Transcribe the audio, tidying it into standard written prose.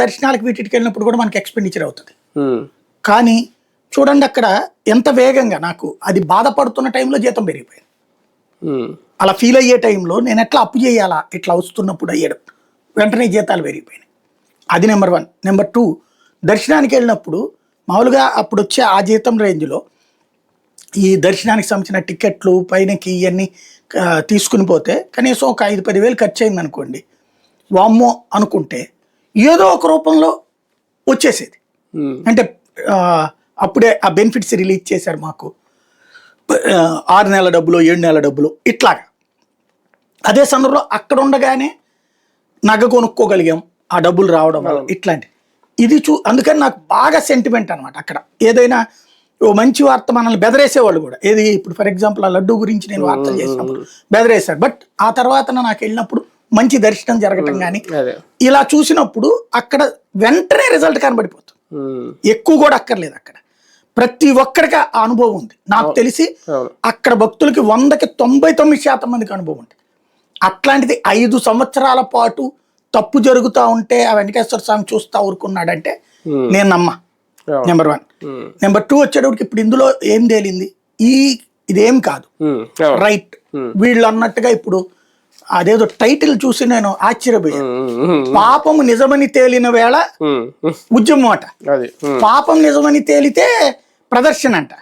దర్శనాలకు వీటికి వెళ్ళినప్పుడు కూడా మనకి ఎక్స్పెండిచర్ అవుతుంది. కానీ చూడండి అక్కడ ఎంత వేగంగా నాకు అది బాధపడుతున్న టైంలో జీతం పెరిగిపోయింది. అలా ఫీల్ అయ్యే టైంలో నేను ఎట్లా అప్పు చేయాలా ఇట్లా వస్తున్నప్పుడు అయ్యడం వెంటనే జీతాలు పెరిగిపోయినాయి. అది నెంబర్ 1. నెంబర్ 2, దర్శనానికి వెళ్ళినప్పుడు మామూలుగా అప్పుడు వచ్చే ఆ జీతం రేంజ్లో ఈ దర్శనానికి సంబంధించిన టికెట్లు పైనకి ఇవన్నీ తీసుకుని పోతే కనీసం ఒక 5-10 వేలు ఖర్చు అయింది అనుకోండి, వామ్మో అనుకుంటే ఏదో ఒక రూపంలో వచ్చేసేది. అంటే అప్పుడే ఆ బెనిఫిట్స్ రిలీజ్ చేశారు మాకు, 6 నెలల డబ్బులు 7 నెలల డబ్బులు ఇట్లాగా. అదే సందర్భంలో అక్కడ ఉండగానే నగ కొనుక్కోగలిగాం ఆ డబ్బులు రావడం వల్ల ఇట్లాంటి ఇది అందుకని నాకు బాగా సెంటిమెంట్ అనమాట. అక్కడ ఏదైనా ఓ మంచి వార్త మనల్ని బెదరేసేవాళ్ళు కూడా, ఏది ఇప్పుడు ఫర్ ఎగ్జాంపుల్ ఆ లడ్డు గురించి నేను వార్తలు చేసినప్పుడు బెదరేశారు, బట్ ఆ తర్వాత నాకు వెళ్ళినప్పుడు మంచి దర్శనం జరగటం కానీ ఇలా చూసినప్పుడు అక్కడ వెంటనే రిజల్ట్ కనబడిపోతుంది. ఎక్కువ కూడా అక్కర్లేదు, అక్కడ ప్రతి ఒక్కరికి ఆ అనుభవం ఉంది. నాకు తెలిసి అక్కడ భక్తులకి 100కి 99% మందికి అనుభవం ఉంటుంది. అట్లాంటిది 5 సంవత్సరాల పాటు తప్పు జరుగుతూ ఉంటే ఆ వెంకటేశ్వర స్వామి చూస్తా ఊరుకున్నాడంటే నేను నమ్మా. నెంబర్ 1. నెంబర్ 2 వచ్చేటప్పటికి ఇప్పుడు ఇందులో ఏం తేలింది, ఇదేం కాదు రైట్ వీళ్ళు అన్నట్టుగా. ఇప్పుడు అదేదో టైటిల్ చూసి నేను ఆశ్చర్యపోయాను, పాపము నిజమని తేలిన వేళ ఉద్యమం అట, పాపం నిజమని తేలితే ప్రదర్శన అంట.